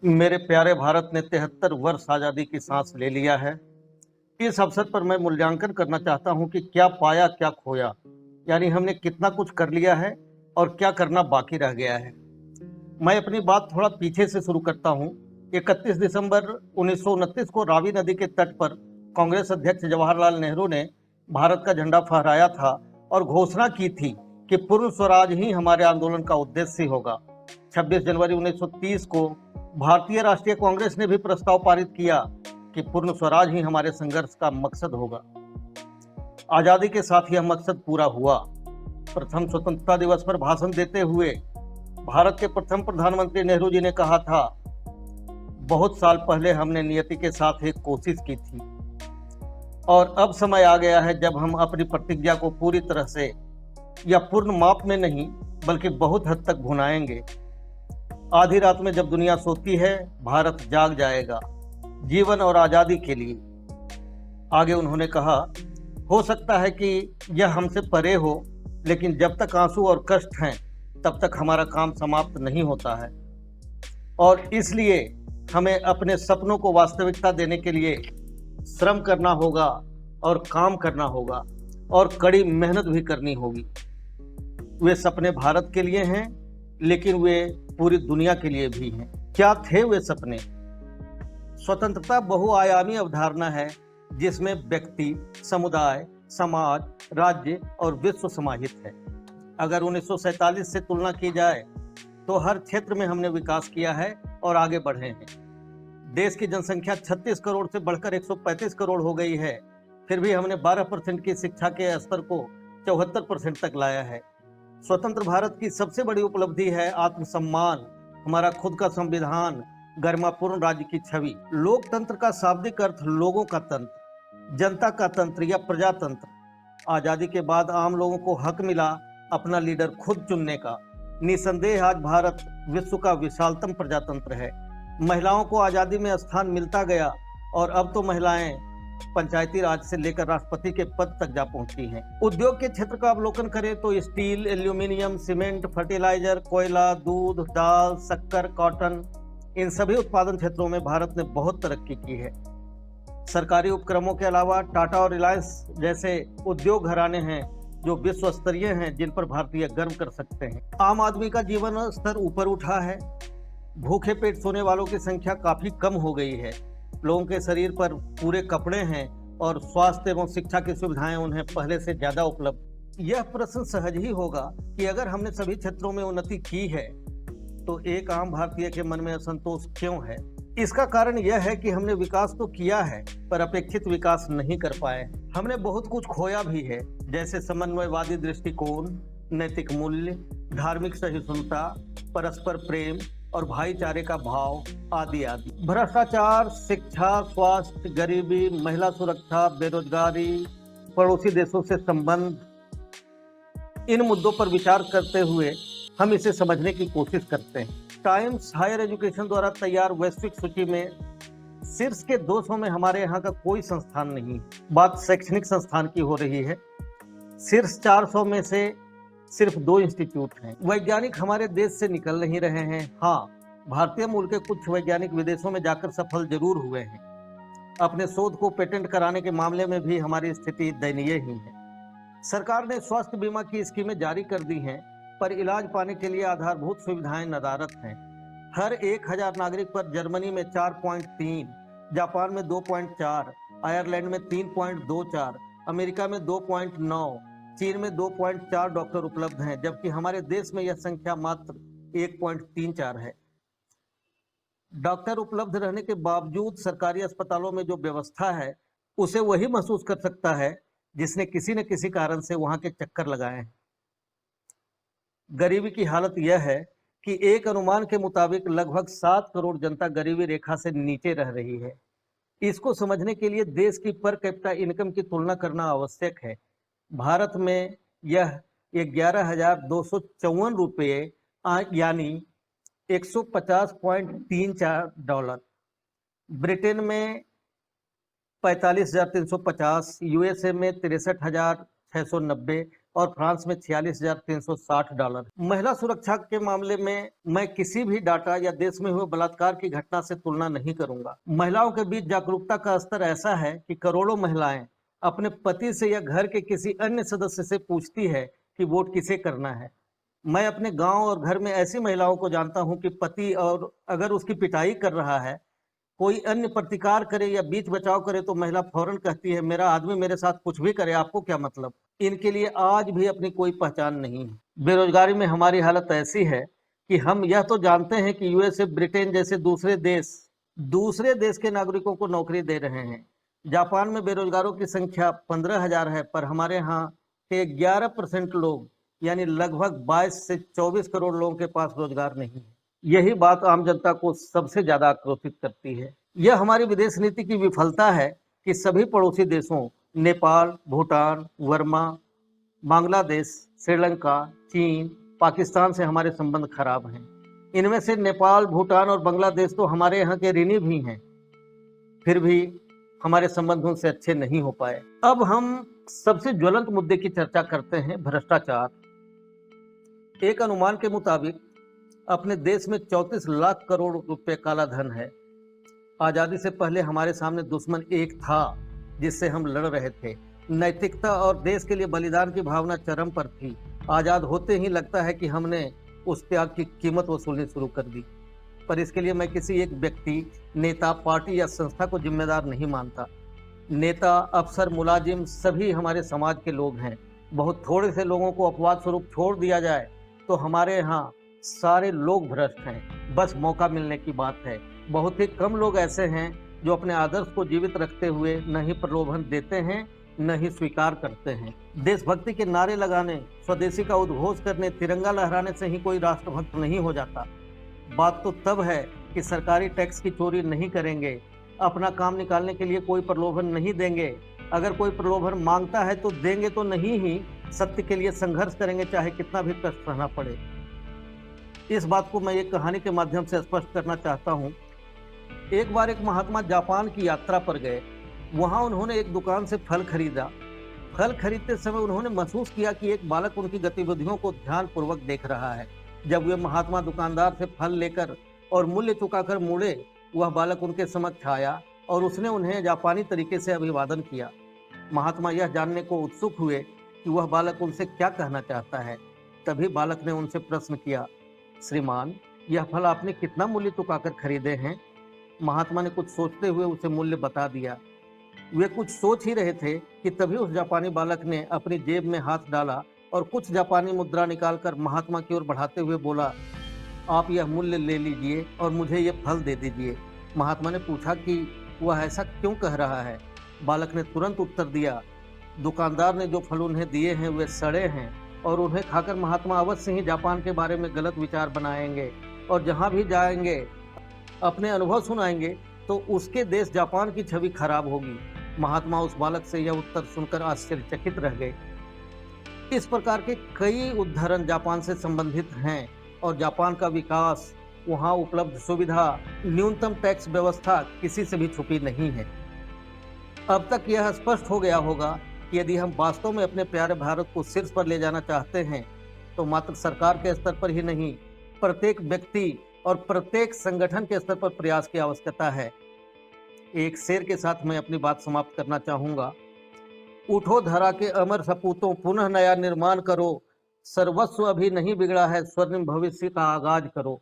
मेरे प्यारे भारत ने 73 वर्ष आज़ादी की सांस ले लिया है। इस अवसर पर मैं मूल्यांकन करना चाहता हूं कि क्या पाया, क्या खोया। यानी हमने कितना कुछ कर लिया है और क्या करना बाकी रह गया है। मैं अपनी बात थोड़ा पीछे से शुरू करता हूं। 31 दिसंबर 1929 को रावी नदी के तट पर कांग्रेस अध्यक्ष जवाहरलाल नेहरू ने भारत का झंडा फहराया था और घोषणा की थी कि पूर्ण स्वराज ही हमारे आंदोलन का उद्देश्य होगा। 26 जनवरी 1930 को भारतीय राष्ट्रीय कांग्रेस ने भी प्रस्ताव पारित किया कि पूर्ण स्वराज ही हमारे संघर्ष का मकसद होगा। आजादी के साथ यह मकसद पूरा हुआ। प्रथम स्वतंत्रता दिवस पर भाषण देते हुए भारत के प्रथम प्रधानमंत्री नेहरू जी ने कहा था, बहुत साल पहले हमने नियति के साथ एक कोशिश की थी और अब समय आ गया है जब हम अपनी प्रतिज्ञा को पूरी तरह से या पूर्ण माप में नहीं बल्कि बहुत हद तक भुनाएंगे। आधी रात में जब दुनिया सोती है, भारत जाग जाएगा जीवन और आजादी के लिए। आगे उन्होंने कहा, हो सकता है कि यह हमसे परे हो, लेकिन जब तक आंसू और कष्ट हैं तब तक हमारा काम समाप्त नहीं होता है और इसलिए हमें अपने सपनों को वास्तविकता देने के लिए श्रम करना होगा और काम करना होगा और कड़ी मेहनत भी करनी होगी। वे सपने भारत के लिए हैं, लेकिन वे पूरी दुनिया के लिए भी हैं। क्या थे वे सपने? स्वतंत्रता बहुआयामी अवधारणा है जिसमें व्यक्ति, समुदाय, समाज, राज्य और विश्व समाहित है। अगर 1947 से तुलना की जाए तो हर क्षेत्र में हमने विकास किया है और आगे बढ़े हैं। देश की जनसंख्या 36 करोड़ से बढ़कर 135 करोड़ हो गई है, फिर भी हमने 12% की शिक्षा के स्तर को 74% तक लाया है। स्वतंत्र भारत की सबसे बड़ी उपलब्धि है आत्मसम्मान, हमारा खुद का संविधान, गरिमापूर्ण राज्य की छवि। लोकतंत्र का शाब्दिक अर्थ लोगों का तंत्र, जनता का तंत्र या प्रजातंत्र। आजादी के बाद आम लोगों को हक मिला अपना लीडर खुद चुनने का। निसंदेह आज भारत विश्व का विशालतम प्रजातंत्र है। महिलाओं को आजादी में स्थान मिलता गया और अब तो महिलाएं पंचायती राज से लेकर राष्ट्रपति के पद तक जा पहुंची हैं। उद्योग के क्षेत्र का अवलोकन करें तो स्टील, एल्यूमिनियम, सीमेंट, फर्टिलाइजर, कोयला, दूध, दाल, शक्कर, कॉटन, इन सभी उत्पादन क्षेत्रों में भारत ने बहुत तरक्की की है। सरकारी उपक्रमों के अलावा टाटा और रिलायंस जैसे उद्योग घराने हैं जो विश्व स्तरीय हैं, जिन पर भारतीय गर्व कर सकते हैं। आम आदमी का जीवन स्तर ऊपर उठा है। भूखे पेट सोने वालों की संख्या काफी कम हो गई है। लोगों के शरीर पर पूरे कपड़े हैं और स्वास्थ्य एवं शिक्षा की सुविधाएं उन्हें पहले से ज्यादा उपलब्ध। यह प्रश्न सहज ही होगा कि अगर हमने सभी क्षेत्रों में उन्नति की है तो एक आम भारतीय के मन में असंतोष क्यों है? इसका कारण यह है कि हमने विकास तो किया है पर अपेक्षित विकास नहीं कर पाए। हमने बहुत कुछ खोया भी है, जैसे समन्वयवादी दृष्टिकोण, नैतिक मूल्य, धार्मिक सहिष्णुता, परस्पर प्रेम और भाईचारे का भाव आदि आदि। भ्रष्टाचार, शिक्षा, स्वास्थ्य, गरीबी, महिला सुरक्षा, बेरोजगारी, पड़ोसी देशों से संबंध, इन मुद्दों पर विचार करते हुए हम इसे समझने की कोशिश करते हैं। टाइम्स हायर एजुकेशन द्वारा तैयार वैश्विक सूची में शीर्ष के 200 में हमारे यहाँ का कोई संस्थान नहीं। बात शैक्षणिक संस्थान की हो रही है। शीर्ष 400 में से सिर्फ 2 इंस्टीट्यूट हैं। वैज्ञानिक हमारे देश से निकल नहीं रहे हैं। हाँ, भारतीय मूल के कुछ वैज्ञानिक विदेशों में जाकर सफल जरूर हुए हैं। अपने शोध को पेटेंट कराने के मामले में भी हमारी स्थिति दयनीय ही है। सरकार ने स्वास्थ्य बीमा की स्कीमें जारी कर दी हैं, पर इलाज पाने के लिए आधारभूत सुविधाएं नदारद हैं। हर 1000 नागरिक पर जर्मनी में 4.3, जापान में 2.4, आयरलैंड में 3.24, अमेरिका में 2.9, चीन में 2.4 डॉक्टर उपलब्ध हैं, जबकि हमारे देश में यह संख्या मात्र 1.34 है। डॉक्टर उपलब्ध रहने के बावजूद सरकारी अस्पतालों में जो व्यवस्था है उसे वही महसूस कर सकता है जिसने किसी न किसी कारण से वहां के चक्कर लगाए हैं। गरीबी की हालत यह है कि एक अनुमान के मुताबिक लगभग 7 करोड़ जनता गरीबी रेखा से नीचे रह रही है। इसको समझने के लिए देश की पर कैपिटा इनकम की तुलना करना आवश्यक है। भारत में यह 11,254 रुपये यानी $150.34, ब्रिटेन में 45,350, यूएसए में 63,690, और फ्रांस में $46,360। महिला सुरक्षा के मामले में मैं किसी भी डाटा या देश में हुए बलात्कार की घटना से तुलना नहीं करूंगा। महिलाओं के बीच जागरूकता का स्तर ऐसा है कि करोड़ों महिलाएं अपने पति से या घर के किसी अन्य सदस्य से पूछती है कि वोट किसे करना है। मैं अपने गांव और घर में ऐसी महिलाओं को जानता हूं कि पति और अगर उसकी पिटाई कर रहा है, कोई अन्य प्रतिकार करे या बीच बचाव करे तो महिला फौरन कहती है, मेरा आदमी मेरे साथ कुछ भी करे, आपको क्या मतलब। इनके लिए आज भी अपनी कोई पहचान नहीं है। बेरोजगारी में हमारी हालत ऐसी है कि हम यह तो जानते हैं कि यूएसए, ब्रिटेन जैसे दूसरे देश के नागरिकों को नौकरी दे रहे हैं। जापान में बेरोजगारों की संख्या 15,000 है, पर हमारे यहाँ के 11% लोग यानी लगभग 22 से 24 करोड़ लोगों के पास रोजगार नहीं है। यही बात आम जनता को सबसे ज्यादा आक्रोशित करती है। यह हमारी विदेश नीति की विफलता है कि सभी पड़ोसी देशों नेपाल, भूटान, वर्मा, बांग्लादेश, श्रीलंका, चीन, पाकिस्तान से हमारे संबंध खराब हैं। इनमें से नेपाल, भूटान और बांग्लादेश तो हमारे यहाँ के ऋणी भी हैं, फिर भी हमारे संबंध उनसे अच्छे नहीं हो पाए। अब हम सबसे ज्वलंत मुद्दे की चर्चा करते हैं, भ्रष्टाचार। एक अनुमान के मुताबिक अपने देश में 34 लाख करोड़ रुपए काला धन है। आजादी से पहले हमारे सामने दुश्मन एक था जिससे हम लड़ रहे थे। नैतिकता और देश के लिए बलिदान की भावना चरम पर थी। आजाद होते ही लगता है कि हमने उस त्याग की कीमत वसूलनी शुरू कर दी। पर इसके लिए मैं किसी एक व्यक्ति, नेता, पार्टी या संस्था को जिम्मेदार नहीं मानता। नेता, अफसर, मुलाजिम सभी हमारे समाज के लोग हैं। बहुत थोड़े से लोगों को अपवाद स्वरूप छोड़ दिया जाए तो हमारे यहाँ सारे लोग भ्रष्ट हैं, बस मौका मिलने की बात है। बहुत ही कम लोग ऐसे हैं जो अपने आदर्श को जीवित रखते हुए न ही प्रलोभन देते हैं न ही स्वीकार करते हैं। देशभक्ति के नारे लगाने, स्वदेशी का उद्घोष करने, तिरंगा लहराने से ही कोई राष्ट्रभक्त नहीं हो जाता। बात तो तब है कि सरकारी टैक्स की चोरी नहीं करेंगे, अपना काम निकालने के लिए कोई प्रलोभन नहीं देंगे, अगर कोई प्रलोभन मांगता है तो देंगे तो नहीं ही, सत्य के लिए संघर्ष करेंगे चाहे कितना भी कष्ट सहना पड़े। इस बात को मैं एक कहानी के माध्यम से स्पष्ट करना चाहता हूँ। एक बार एक महात्मा जापान की यात्रा पर गए। वहाँ उन्होंने एक दुकान से फल खरीदा। फल खरीदते समय उन्होंने महसूस किया कि एक बालक उनकी गतिविधियों को ध्यानपूर्वक देख रहा है। जब वे महात्मा दुकानदार से फल लेकर और मूल्य चुकाकर मुड़े, वह बालक उनके समक्ष आया और उसने उन्हें जापानी तरीके से अभिवादन किया। महात्मा यह जानने को उत्सुक हुए कि वह बालक उनसे क्या कहना चाहता है। तभी बालक ने उनसे प्रश्न किया, श्रीमान, यह फल आपने कितना मूल्य चुकाकर खरीदे हैं? महात्मा ने कुछ सोचते हुए उसे मूल्य बता दिया। वे कुछ सोच ही रहे थे कि तभी उस जापानी बालक ने अपनी जेब में हाथ डाला और कुछ जापानी मुद्रा निकालकर महात्मा की ओर बढ़ाते हुए बोला, आप यह मूल्य ले लीजिए और मुझे ये फल दे दीजिए। महात्मा ने पूछा कि वह ऐसा क्यों कह रहा है। बालक ने तुरंत उत्तर दिया, दुकानदार ने जो फल उन्हें दिए हैं वे सड़े हैं और उन्हें खाकर महात्मा अवश्य ही जापान के बारे में गलत विचार बनाएंगे और जहाँ भी जाएंगे अपने अनुभव सुनाएंगे तो उसके देश जापान की छवि खराब होगी। महात्मा उस बालक से यह उत्तर सुनकर आश्चर्यचकित रह गए। इस प्रकार के कई उदाहरण जापान से संबंधित हैं और जापान का विकास, वहाँ उपलब्ध सुविधा, न्यूनतम टैक्स व्यवस्था किसी से भी छुपी नहीं है। अब तक यह स्पष्ट हो गया होगा कि यदि हम वास्तव में अपने प्यारे भारत को शीर्ष पर ले जाना चाहते हैं तो मात्र सरकार के स्तर पर ही नहीं, प्रत्येक व्यक्ति और प्रत्येक संगठन के स्तर पर प्रयास की आवश्यकता है। एक शेर के साथ मैं अपनी बात समाप्त करना चाहूँगा। उठो धरा के अमर सपूतों, पुनः नया निर्माण करो, सर्वस्व अभी नहीं बिगड़ा है, स्वर्णिम भविष्य का आगाज करो।